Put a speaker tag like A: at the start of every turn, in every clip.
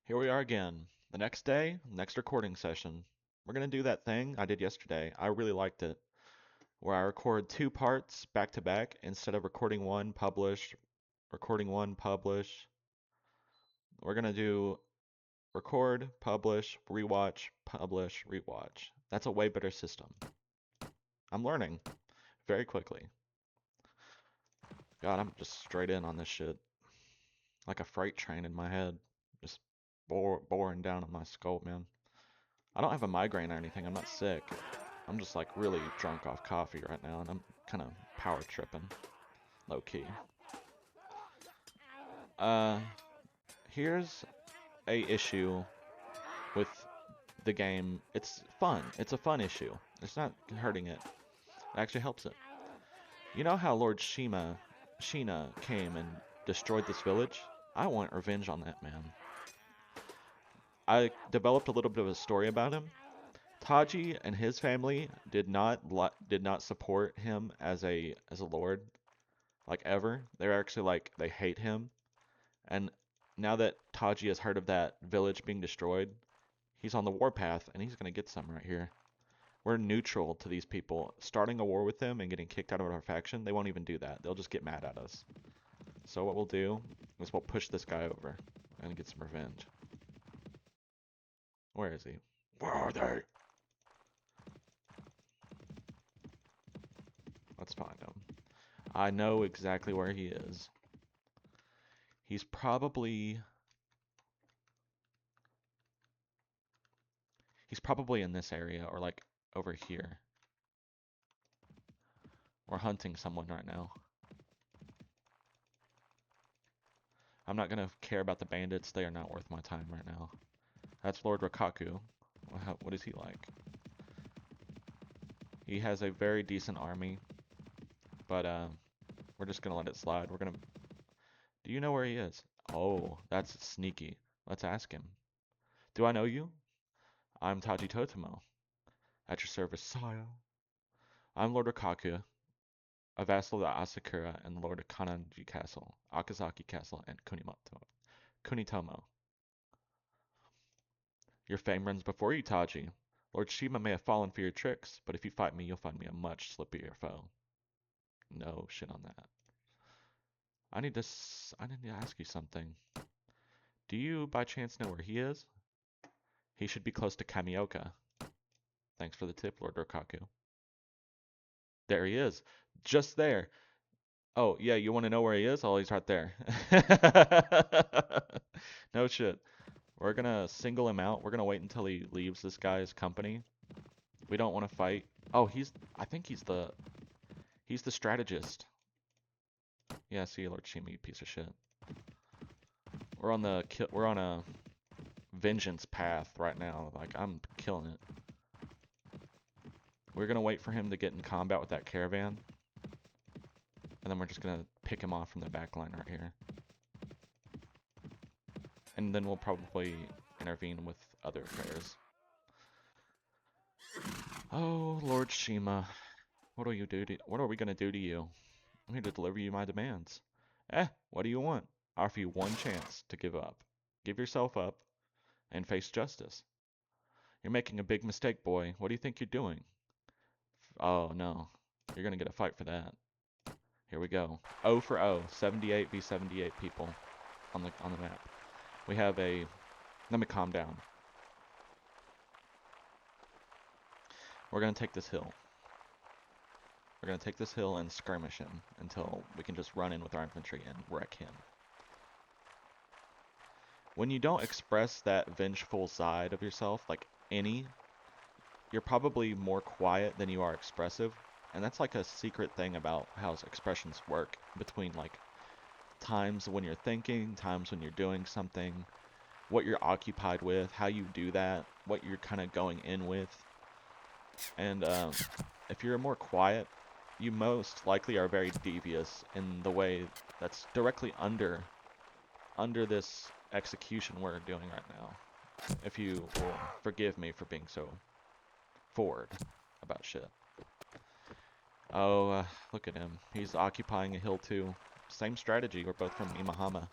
A: Here we are again. The next day, next recording session. We're going to do that thing I did yesterday. I really liked it, where I record two parts back to back instead of recording one, publish, recording one, publish. We're going to do record, publish, rewatch, publish, rewatch. That's a way better system. I'm learning very quickly. God, I'm just straight in on this shit. Like a freight train in my head. Just boring down on my skull, man. I don't have a migraine or anything. I'm not sick. I'm just like really drunk off coffee right now, and I'm kind of power tripping, low key. Uh, Here's a issue with the game. It's fun. It's a fun issue. It's not hurting it. It actually helps it. You know how Lord Sheena came and destroyed this village? I want revenge on that man. I developed a little bit of a story about him. Taji and his family did not support him as a lord, like ever. They're actually like they hate him. And now that Taji has heard of that village being destroyed, he's on the warpath and he's gonna get some right here. We're neutral to these people. Starting a war with them and getting kicked out of our faction, they won't even do that. They'll just get mad at us. So what we'll do is we'll push this guy over and get some revenge. Where is he? Where are they? Let's find him. I know exactly where he is. He's probably in this area or like over here. We're hunting someone right now. I'm not gonna care about the bandits. They are not worth my time right now. That's Lord Gekokujo. What is he like? He has a very decent army, but we're just gonna let it slide. We're gonna. Do you know where he is? Oh, that's sneaky. Let's ask him. Do I know you? I'm Taji Totomo. At your service, sire. I'm Lord Gekokujo, a vassal of Asakura and the Lord of Kananji Castle, Akazaki Castle, and Kunitomo. Your fame runs before you, Taji. Lord Shima may have fallen for your tricks, but if you fight me, you'll find me a much slippier foe. No shit on that. I need to ask you something. Do you by chance know where he is? He should be close to Kamioka. Thanks for the tip, Lord Rokaku. There he is. Just there. Oh, yeah, you want to know where he is? Oh, he's right there. No shit. We're gonna single him out. We're gonna wait until he leaves this guy's company. We don't want to fight. Oh, I think he's the strategist. Yeah, see you, Lord Shima, you piece of shit. We're on a vengeance path right now. Like, I'm killing it. We're gonna wait for him to get in combat with that caravan. And then we're just gonna pick him off from the back line right here. And then we'll probably intervene with other affairs. Oh, Lord Shima. What are we gonna do to you? I'm here to deliver you my demands. What do you want? I offer you one chance to give up. Give yourself up and face justice. You're making a big mistake, boy. What do you think you're doing? Oh no. You're gonna get a fight for that. Here we go. O for O. 78 v 78 people on the map. We have a. Let me calm down. We're gonna take this hill. We're gonna take this hill and skirmish him until we can just run in with our infantry and wreck him. When you don't express that vengeful side of yourself, like you're probably more quiet than you are expressive. And that's like a secret thing about how expressions work between like times when you're thinking, times when you're doing something, what you're occupied with, how you do that, what you're kind of going in with. And if you're more quiet, you most likely are very devious in the way that's directly under this execution we're doing right now. If you will forgive me for being so forward about shit. Oh, look at him. He's occupying a hill too. Same strategy. We're both from Imahama.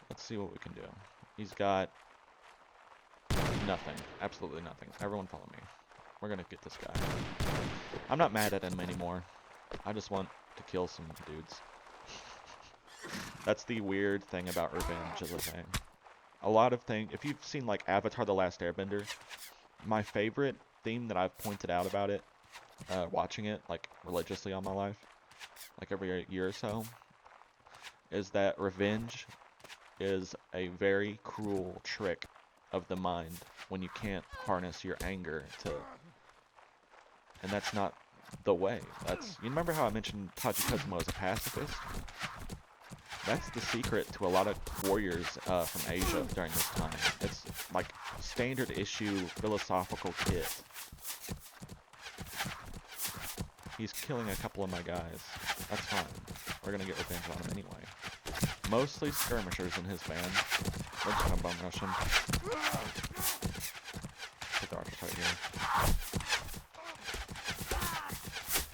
A: Let's see what we can do. He's got nothing. Absolutely nothing. Everyone follow me. We're gonna get this guy. I'm not mad at him anymore. I just want to kill some dudes. That's the weird thing about revenge as a thing. A lot of things, if you've seen like Avatar The Last Airbender, my favorite theme that I've pointed out about it, watching it like religiously all my life, like every year or so, is that revenge is a very cruel trick of the mind when you can't harness your anger to, and that's not the way. You remember how I mentioned Taji as a pacifist? That's the secret to a lot of warriors from Asia during this time. It's like standard issue philosophical kit. He's killing a couple of my guys. That's fine. We're gonna get revenge on him anyway. Mostly skirmishers in his band. We're just gonna bum rush him. Put the archers right here.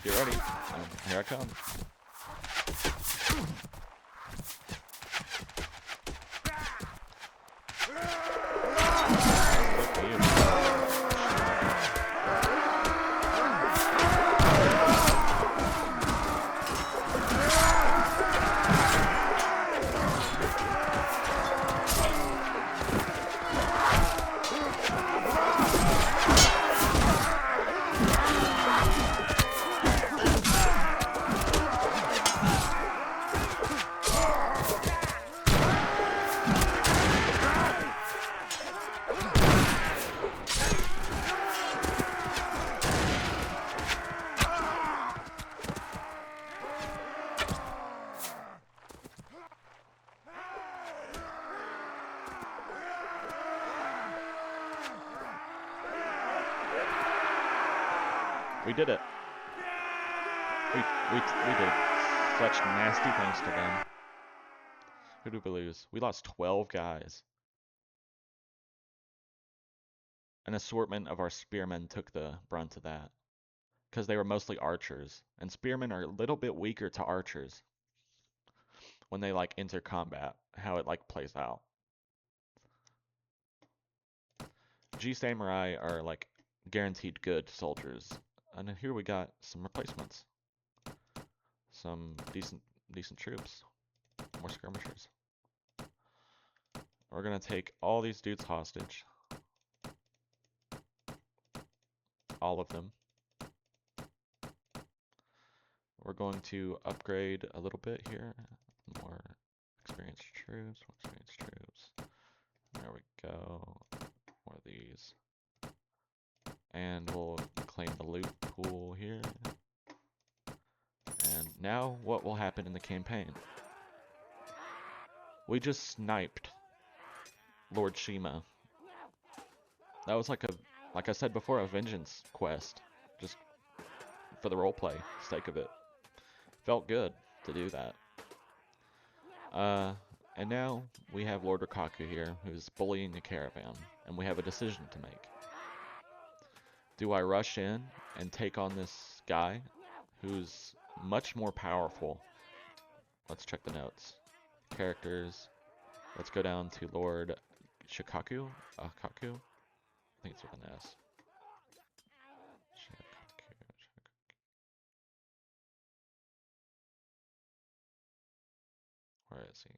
A: Get ready. Here I come. We did it. We did such nasty things to them. Who did we lose? We lost 12 guys. An assortment of our spearmen took the brunt of that. Because they were mostly archers. And spearmen are a little bit weaker to archers when they like enter combat, how it like plays out. G Samurai are like guaranteed good soldiers. And here we got some replacements. Some decent troops. More skirmishers. We're gonna take all these dudes hostage. All of them. We're going to upgrade a little bit here. More experienced troops, There we go. More of these. And we'll claim the loot pool here. And now what will happen in the campaign? We just sniped Lord Shima. That was like I said before, a vengeance quest. Just for the roleplay sake of it. Felt good to do that. And now we have Lord Gekokujo here, who's bullying the caravan, and we have a decision to make. Do I rush in and take on this guy, who's much more powerful? Let's check the notes. Characters. Let's go down to Lord Shikaku. Kaku? I think it's with an S. Where is he?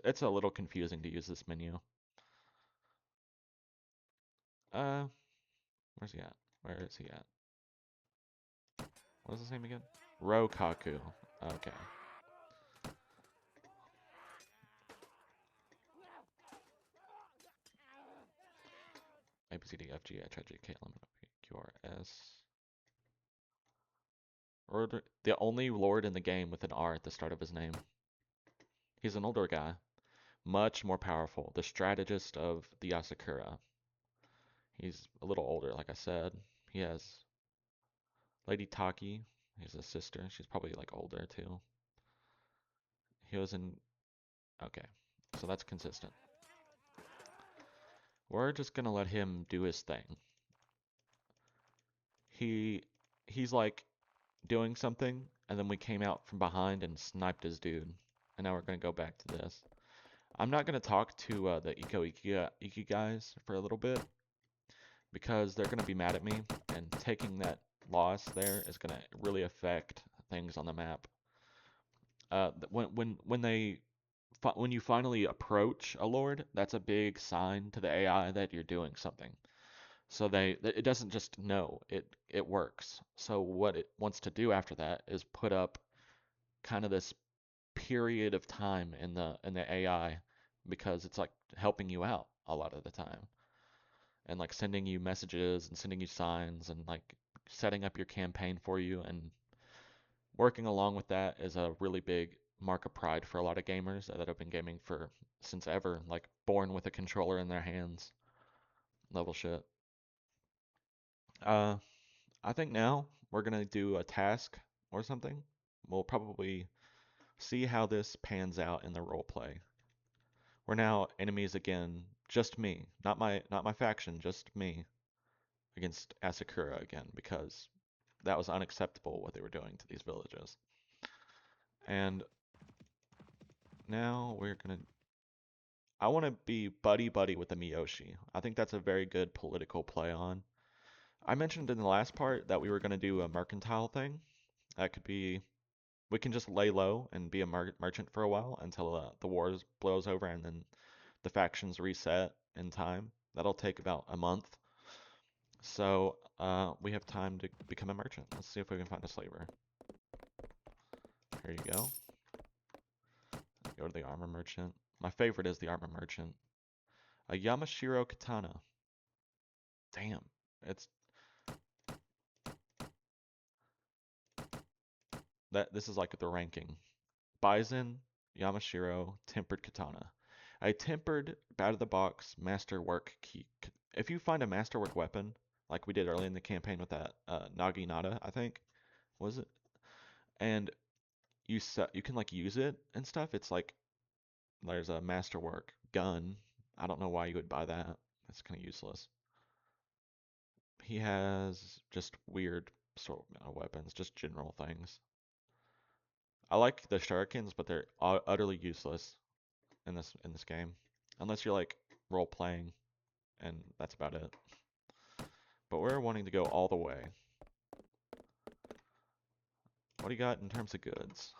A: It's a little confusing to use this menu. Where's he at? Where is he at? What is his name again? Rokaku. Okay. A B C D F G H I J K L M N O P Q R S. The only lord in the game with an R at the start of his name. He's an older guy, much more powerful, the strategist of the Asakura. He's a little older, like I said. He has Lady Taki, he's a sister. She's probably like older too. He was in... Okay, so that's consistent. We're just gonna let him do his thing. He's like doing something, and then we came out from behind and sniped his dude. And now we're gonna go back to this. I'm not going to talk to the Iki guys for a little bit because they're going to be mad at me, and taking that loss there is going to really affect things on the map. When you finally approach a lord, that's a big sign to the AI that you're doing something. So it doesn't just know, it works. So what it wants to do after that is put up kind of this period of time in the AI, because it's like helping you out a lot of the time, and like sending you messages and sending you signs and like setting up your campaign for you, and working along with that is a really big mark of pride for a lot of gamers that have been gaming for since ever, like born with a controller in their hands level shit. Uh, I think now we're gonna do a task or something. We'll probably see how this pans out in the role play. We're now enemies again, just me, not my faction, just me against Asakura again, because that was unacceptable what they were doing to these villages. And now I want to be buddy buddy with the Miyoshi. I think that's a very good political play on. I mentioned in the last part that we were going to do a mercantile thing. That could be, we can just lay low and be a merchant for a while until the wars blows over and then the factions reset in time. That'll take about a month. So we have time to become a merchant. Let's see if we can find a slaver. Here you go. Go to the armor merchant. My favorite is the armor merchant. A Yamashiro katana. Damn. It's this is like the ranking. Bison, Yamashiro, tempered katana. A tempered, out of the box masterwork key. If you find a masterwork weapon, like we did early in the campaign with that Naginata, I think, was it? And you can like use it and stuff. It's like there's a masterwork gun. I don't know why you would buy that. It's kind of useless. He has just weird sort of weapons, just general things. I like the shurikens, but they're utterly useless in this game, unless you're like role playing, and that's about it. But we're wanting to go all the way. What do you got in terms of goods?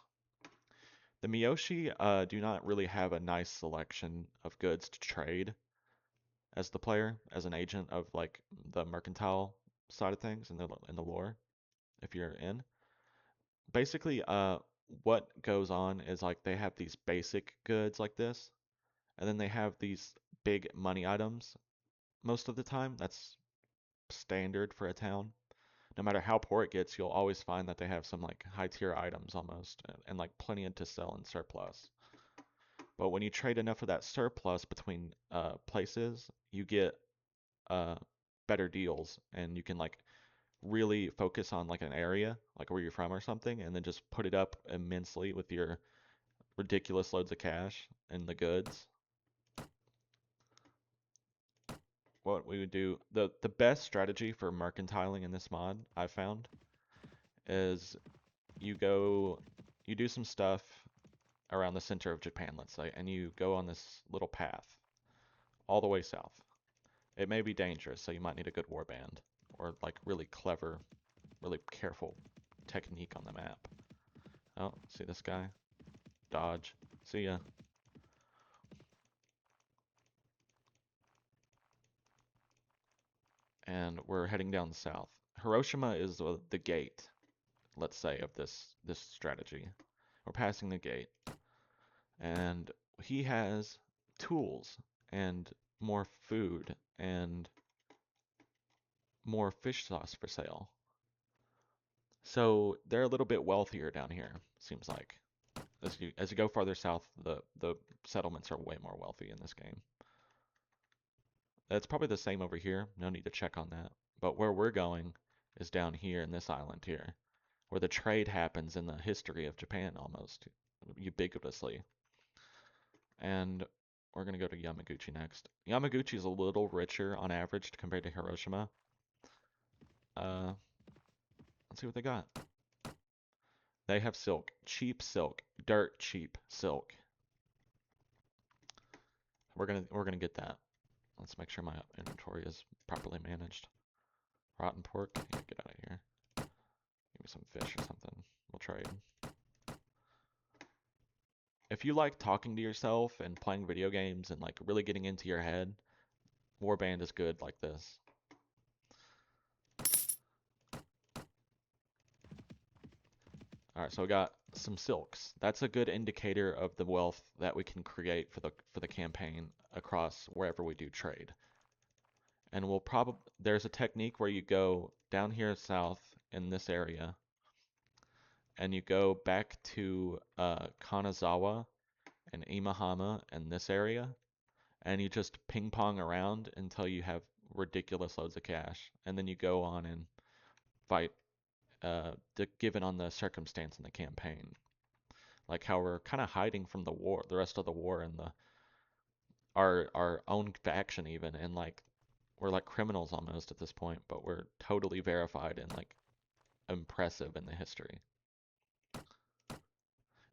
A: The Miyoshi do not really have a nice selection of goods to trade as the player, as an agent of like the mercantile side of things in the lore. If you're in, basically, what goes on is like they have these basic goods like this, and then they have these big money items most of the time. That's standard for a town. No matter how poor it gets, you'll always find that they have some like high tier items almost, and like plenty to sell in surplus. But when you trade enough of that surplus between places, you get uh, better deals, and you can like really focus on like an area, like where you're from or something, and then just put it up immensely with your ridiculous loads of cash and the goods. What we would do, the best strategy for mercantiling in this mod I found is you go, you do some stuff around the center of Japan, let's say, and you go on this little path all the way south. It may be dangerous, so you might need a good warband or like really clever, really careful technique on the map. Oh, see this guy? Dodge. See ya. And we're heading down south. Hiroshima is the gate, let's say, of this strategy. We're passing the gate, and he has tools and more food and more fish sauce for sale. So they're a little bit wealthier down here, seems like. As you go farther south, the settlements are way more wealthy in this game. It's probably the same over here. No need to check on that. But where we're going is down here in this island here, where the trade happens in the history of Japan almost ubiquitously. And we're gonna go to Yamaguchi next. Yamaguchi is a little richer on average compared to Hiroshima. Uh, let's see what they got. They have silk, cheap silk, dirt cheap silk. We're gonna get that. Let's make sure my inventory is properly managed. Rotten pork. Yeah, get out of here. Give me some fish or something. We'll trade. If you like talking to yourself and playing video games and like really getting into your head, Warband is good like this. Alright, so we got some silks. That's a good indicator of the wealth that we can create for the campaign across wherever we do trade. And we'll probably, there's a technique where you go down here south in this area and you go back to Kanazawa and Imahama in this area and you just ping pong around until you have ridiculous loads of cash, and then you go on and fight given on the circumstance in the campaign. Like how we're kind of hiding from the war, the rest of the war, and our own faction even, and like we're like criminals almost at this point, but we're totally verified and like impressive in the history.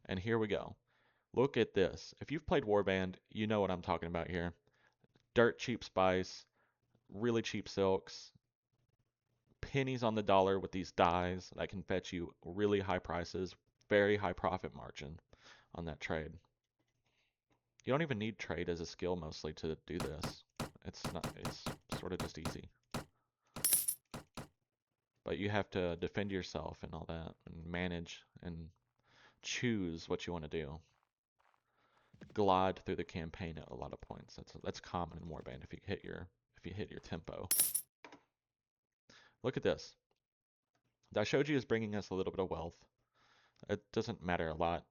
A: And here we go. Look at this. If you've played Warband, you know what I'm talking about here. Dirt cheap spice, really cheap silks, pennies on the dollar with these dyes that can fetch you really high prices, very high profit margin on that trade. You don't even need trade as a skill mostly to do this. It's sort of just easy. But you have to defend yourself and all that, and manage and choose what you want to do. Glide through the campaign at a lot of points. That's common in Warband if you hit your tempo. Look at this. Daishoji is bringing us a little bit of wealth. It doesn't matter a lot.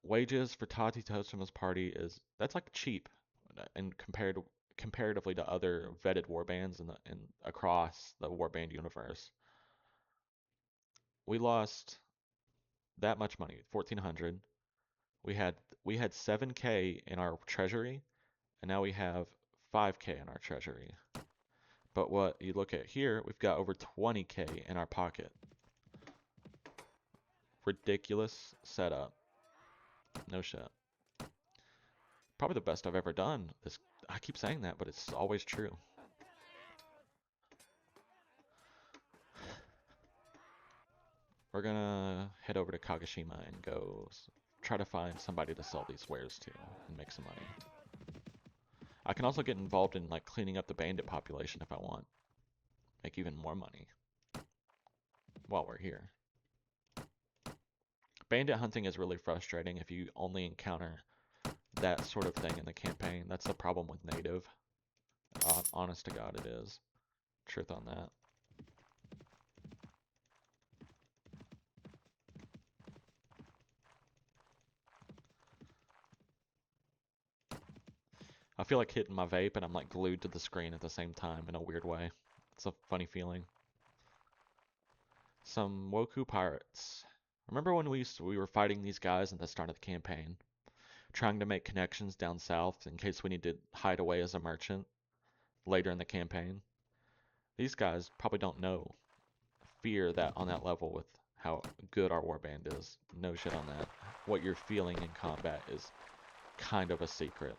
A: Wages for Taji Tosuma's party that's like cheap, and comparatively to other vetted warbands in across the warband universe. We lost that much money, 1,400. We had 7K in our treasury, and now we have 5K in our treasury. But what you look at here, we've got over 20K in our pocket. Ridiculous setup. No shit. Probably the best I've ever done. I keep saying that, but it's always true. We're gonna head over to Kagoshima and go try to find somebody to sell these wares to and make some money. I can also get involved in like cleaning up the bandit population if I want. Make even more money while we're here. Bandit hunting is really frustrating if you only encounter that sort of thing in the campaign. That's the problem with native. Honest to God, it is. Truth on that. I feel like hitting my vape and I'm like glued to the screen at the same time in a weird way. It's a funny feeling. Some Woku pirates. Remember when we were fighting these guys at the start of the campaign? Trying to make connections down south in case we need to hide away as a merchant later in the campaign? These guys probably don't know fear that on that level with how good our warband is. No shit on that. What you're feeling in combat is kind of a secret.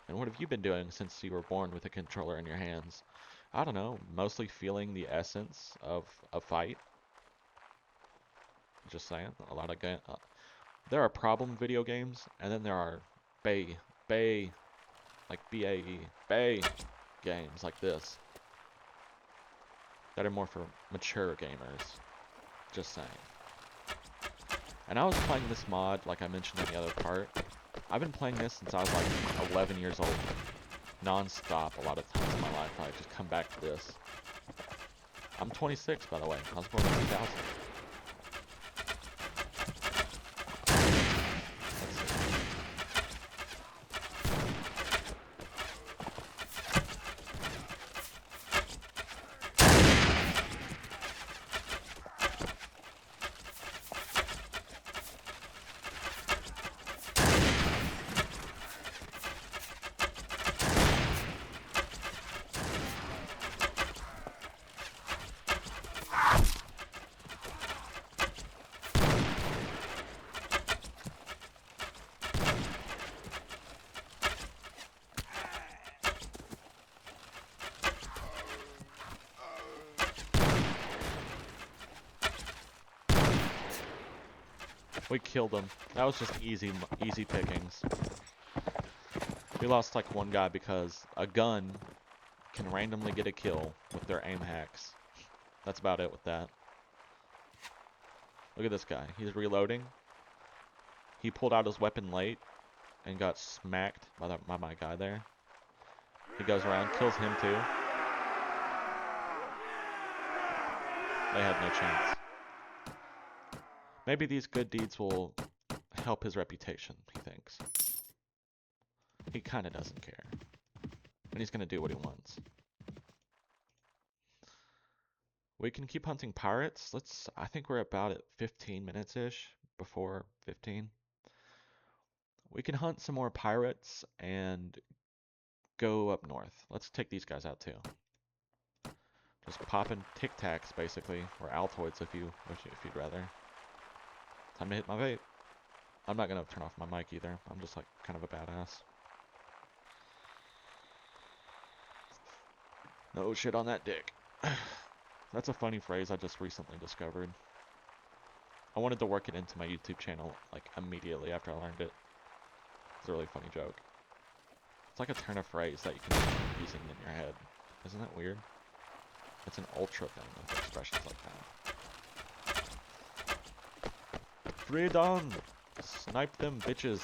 A: And what have you been doing since you were born with a controller in your hands? I don't know, mostly feeling the essence of a fight. Just saying, a lot of there are problem video games, and then there are like BAE, Bay games like this that are more for mature gamers. Just saying. And I was playing this mod, like I mentioned in the other part. I've been playing this since I was like 11 years old. Non-stop a lot of times in my life. I just come back to this. I'm 26, by the way. I was born in 2000. We killed him. That was just easy pickings. We lost like one guy because a gun can randomly get a kill with their aim hacks. That's about it with that. Look at this guy. He's reloading. He pulled out his weapon late and got smacked by my guy there. He goes around, kills him too. They had no chance. Maybe these good deeds will help his reputation, he thinks. He kind of doesn't care. And he's going to do what he wants. We can keep hunting pirates. I think we're about at 15 minutes-ish, before 15. We can hunt some more pirates and go up north. Let's take these guys out too. Just popping Tic Tacs basically, or Altoids if you'd rather. Time to hit my vape. I'm not gonna turn off my mic either. I'm just like kind of a badass. No shit on that dick. That's a funny phrase I just recently discovered. I wanted to work it into my YouTube channel like immediately after I learned it. It's a really funny joke. It's like a turn of phrase that you can keep using in your head. Isn't that weird? It's an ultra thing with expressions like that. Freedom! Snipe them bitches.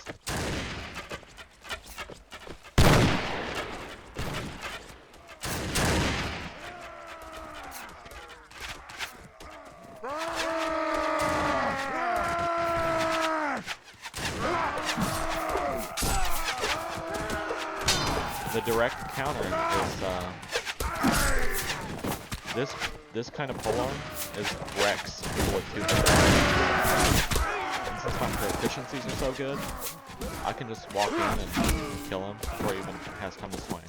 A: The direct counter is this kind of polearm is Rex people with 200. And since my proficiencies are so good, I can just walk in and kill him before he even has time to swing.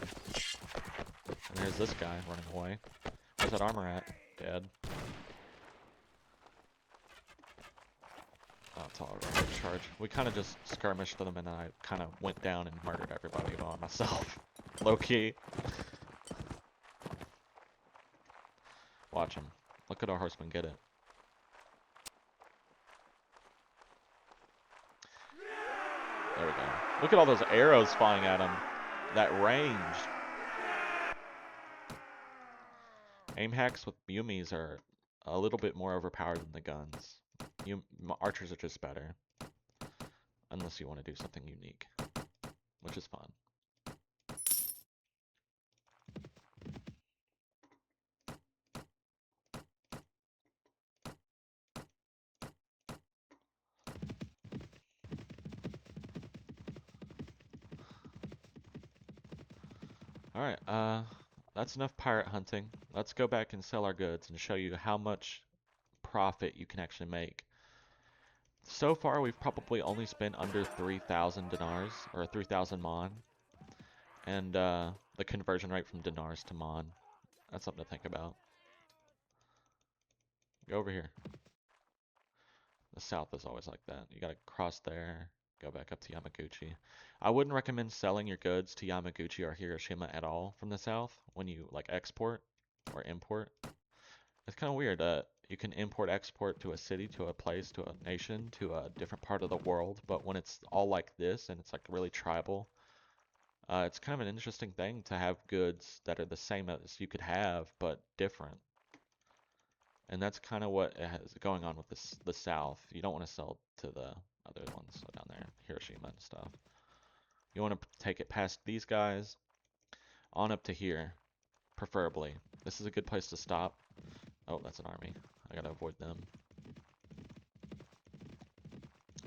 A: And there's this guy running away. Where's that armor at? Dead. Oh, it's all right. Charge. We kind of just skirmished them, and then I kind of went down and murdered everybody by myself. Low key. Watch him. Look at our horseman get it. There we go. Look at all those arrows flying at him. That range. Aim hacks with Yumis are a little bit more overpowered than the guns. Archers are just better. Unless you want to do something unique. Which is fun. Alright, that's enough pirate hunting. Let's go back and sell our goods and show you how much profit you can actually make. So far, we've probably only spent under 3,000 dinars, or 3,000 mon. And the conversion rate from dinars to mon. That's something to think about. Go over here. The south is always like that. You gotta cross there, go back up to Yamaguchi. I wouldn't recommend selling your goods to Yamaguchi or Hiroshima at all from the south when you like export or import. It's kind of weird. You can import export to a city, to a place, to a nation, to a different part of the world, but when it's all like this and it's like really tribal, it's kind of an interesting thing to have goods that are the same as you could have, but different. And that's kind of what is going on with the South. You don't want to sell to the other ones down there, Hiroshima and stuff. You want to take it past these guys, on up to here, preferably. This is a good place to stop. Oh, that's an army. I gotta avoid them.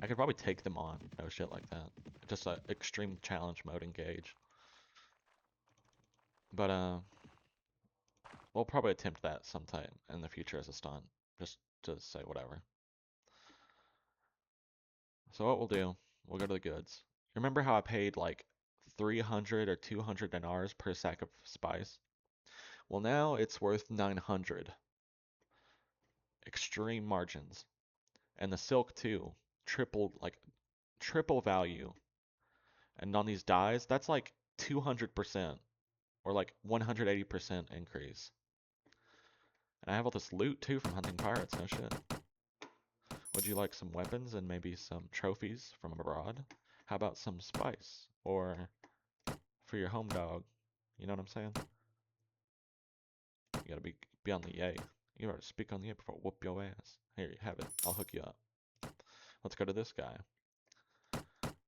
A: I could probably take them on. No shit like that. Just an extreme challenge mode engage. But, we'll probably attempt that sometime in the future as a stunt. Just to say whatever. So what we'll do, we'll go to the goods. Remember how I paid like 300 or 200 dinars per sack of spice? Well, now it's worth 900. Extreme margins. And the silk too, triple value. And on these dyes, that's like 200% or like 180% increase. And I have all this loot too from hunting pirates, no shit. Would you like some weapons and maybe some trophies from abroad? How about some spice? Or for your home dog? You know what I'm saying? You gotta be on the yay. You gotta speak on the yay before I whoop your ass. Here, you have it. I'll hook you up. Let's go to this guy.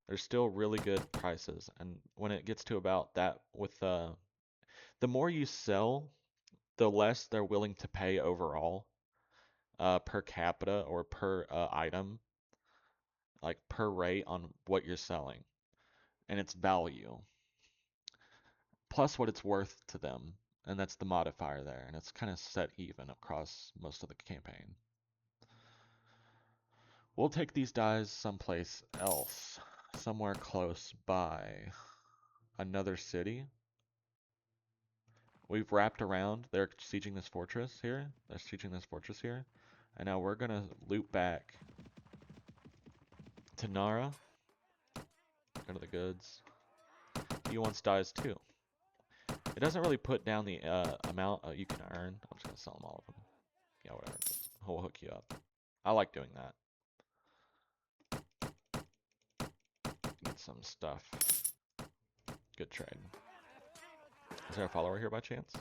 A: There's still really good prices, and when it gets to about that with the more you sell, the less they're willing to pay overall, per capita or per item, like per rate on what you're selling, and its value, plus what it's worth to them, and that's the modifier there, and it's kind of set even across most of the campaign. We'll take these guys someplace else, somewhere close by, another city. We've wrapped around. They're sieging this fortress here. They're sieging this fortress here. And now we're going to loop back to Nara. Go to the goods. He wants dies too. It doesn't really put down the amount you can earn. I'm just going to sell them all of them. Yeah, whatever. We'll hook you up. I like doing that. Get some stuff. Good trade. Is there a follower here by chance?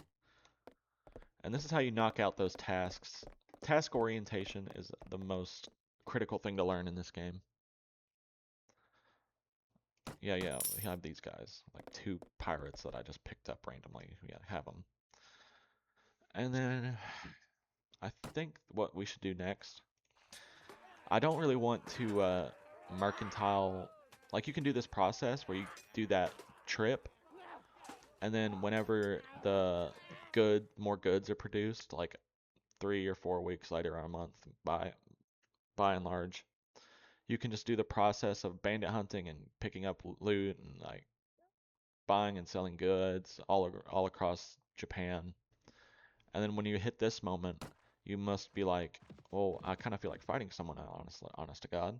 A: And this is how you knock out those tasks. Task orientation is the most critical thing to learn in this game. Yeah, we have these guys. Like 2 pirates that I just picked up randomly. Yeah, have them. And then I think what we should do next, I don't really want to mercantile. Like, you can do this process where you do that trip, and then whenever the more goods are produced, like 3 or 4 weeks later or a month, by and large, you can just do the process of bandit hunting and picking up loot and like buying and selling goods all across Japan. And then when you hit this moment, you must be like, well, I kind of feel like fighting someone, honest to God.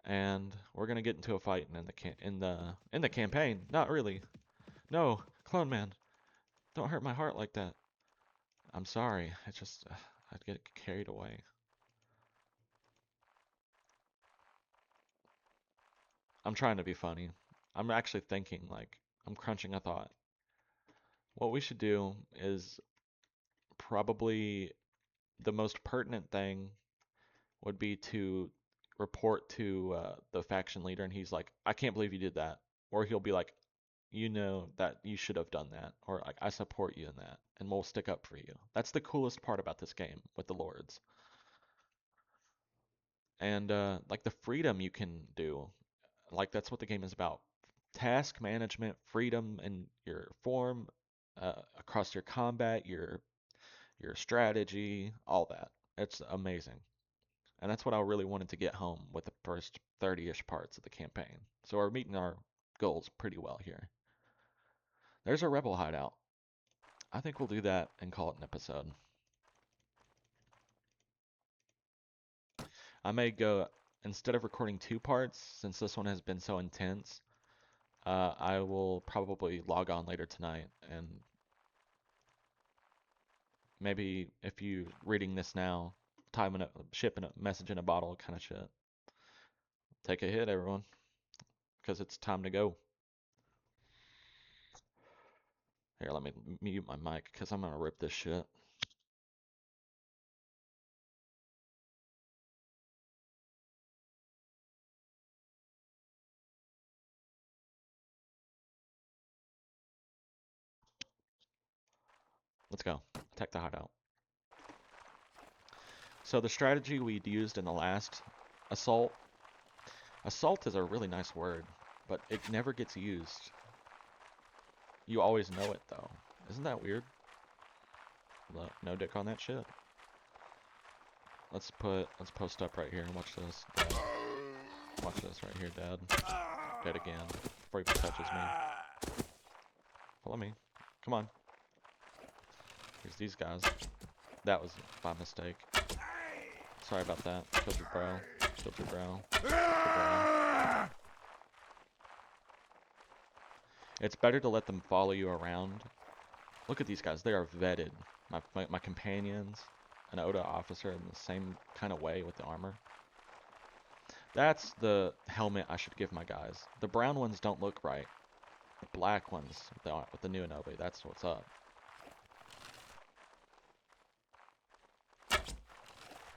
A: And we're gonna get into a fight in the campaign. Not really. No, Clone Man, don't hurt my heart like that. I'm sorry. It's just I'd get carried away. I'm trying to be funny. I'm actually thinking, like, I'm crunching a thought. What we should do is probably the most pertinent thing would be to report to the faction leader, and he's like, I can't believe you did that. Or he'll be like, you know that you should have done that. Or like, I support you in that, and we'll stick up for you. That's the coolest part about this game with the lords. And like the freedom you can do, like that's what the game is about. Task management, freedom in your form, across your combat, your strategy, all that. It's amazing. And that's what I really wanted to get home with the first 30-ish parts of the campaign. So we're meeting our goals pretty well here. There's a rebel hideout. I think we'll do that and call it an episode. I may go, instead of recording 2 parts, since this one has been so intense, I will probably log on later tonight and maybe if you reading this now, shipping a message in a bottle kind of shit. Take a hit, everyone, because it's time to go. Here, let me mute my mic because I'm gonna rip this shit. Let's go. Attack the hideout. So the strategy we'd used in the last assault. Assault is a really nice word, but it never gets used. You always know it though. Isn't that weird? Look, no dick on that shit. Let's post up right here and watch this. Dad. Watch this right here, Dad. Dead again. Before he touches me. Follow me. Come on. Here's these guys. That was by mistake. Sorry about that. Killed your bro. Killed your bro. Killed your bro. It's better to let them follow you around. Look at these guys. They are vetted. My companions. an Oda officer in the same kind of way with the armor. That's the helmet I should give my guys. The brown ones don't look right. The black ones with the new Inobe, that's what's up.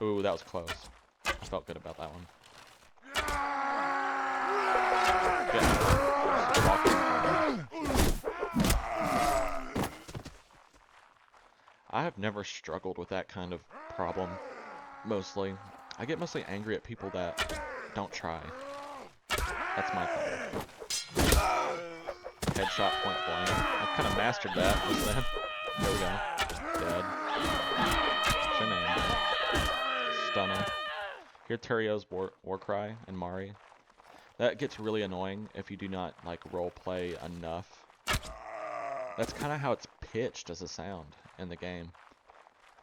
A: Ooh, that was close. I felt good about that one. I have never struggled with that kind of problem, mostly. I get mostly angry at people that don't try. That's my thing. Headshot point blank. I've kind of mastered that just then. There we go. Dead. What's your name? Stunner. Hear Turio's war cry and Mari. That gets really annoying if you do not like roleplay enough. That's kind of how it's pitched as a sound in the game.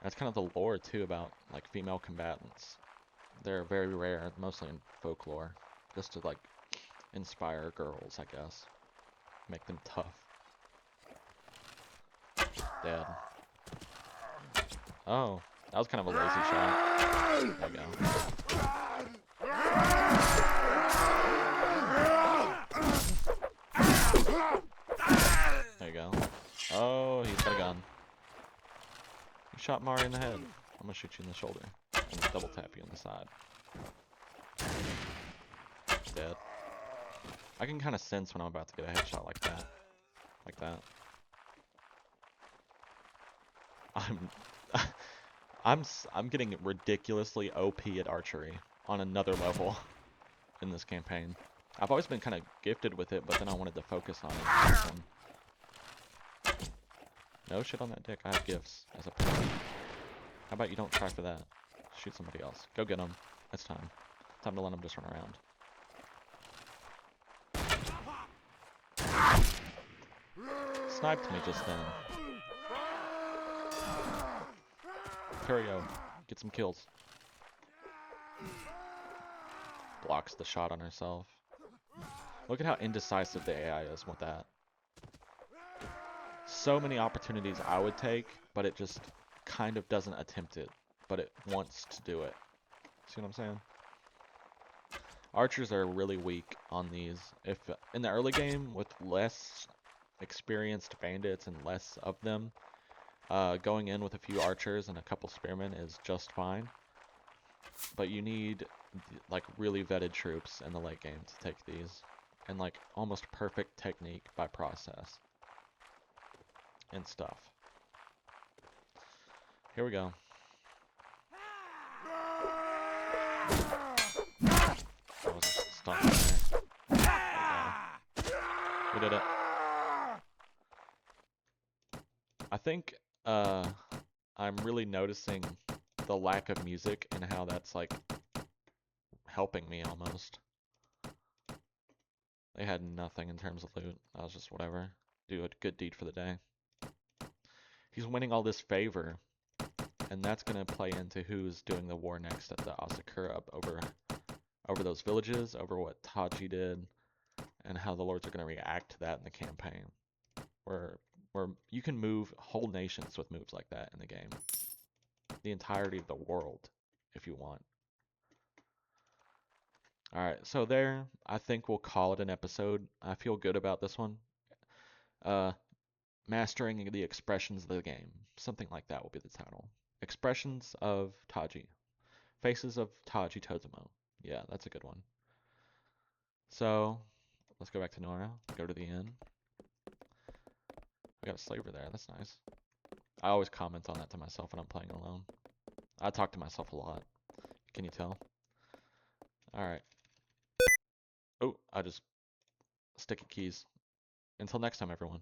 A: That's kind of the lore too about like female combatants. They're very rare, mostly in folklore, just to like inspire girls, I guess. Make them tough. Dead. Oh, that was kind of a lazy shot. There we go. There you go. Oh, he's got a gun. You shot Mari in the head. I'm gonna shoot you in the shoulder. And double tap you on the side. Dead. I can kind of sense when I'm about to get a headshot like that. Like that. I'm getting ridiculously OP at archery on another level in this campaign. I've always been kind of gifted with it, but then I wanted to focus on it. No shit on that dick. I have gifts as a parent. How about you don't try for that? Shoot somebody else. Go get them. It's time. Time to let them just run around. Sniped me just then. Curio, get some kills. Blocks the shot on herself. Look at how indecisive the AI is with that. So many opportunities I would take, but it just kind of doesn't attempt it, but it wants to do it. See what I'm saying? Archers are really weak on these. If in the early game with less experienced bandits and less of them, going in with a few archers and a couple spearmen is just fine. But you need like really vetted troops in the late game to take these, and like almost perfect technique by process and stuff. Here we go. That was a stunt there. We did it. I think I'm really noticing the lack of music and how that's like helping me almost. They had nothing in terms of loot. I was just whatever. Do a good deed for the day. He's winning all this favor, and that's gonna play into who's doing the war next at the Asakura over those villages, over what Taji did, and how the lords are gonna react to that in the campaign. Where you can move whole nations with moves like that in the game. The entirety of the world, if you want. Alright, so there, I think we'll call it an episode. I feel good about this one. Mastering the expressions of the game. Something like that will be the title. Expressions of Taji. Faces of Taji Tozumo. Yeah, that's a good one. So, let's go back to Nora. Go to the inn. We got a slaver there. That's nice. I always comment on that to myself when I'm playing alone. I talk to myself a lot. Can you tell? Alright. Oh, I just sticky keys. Until next time, everyone.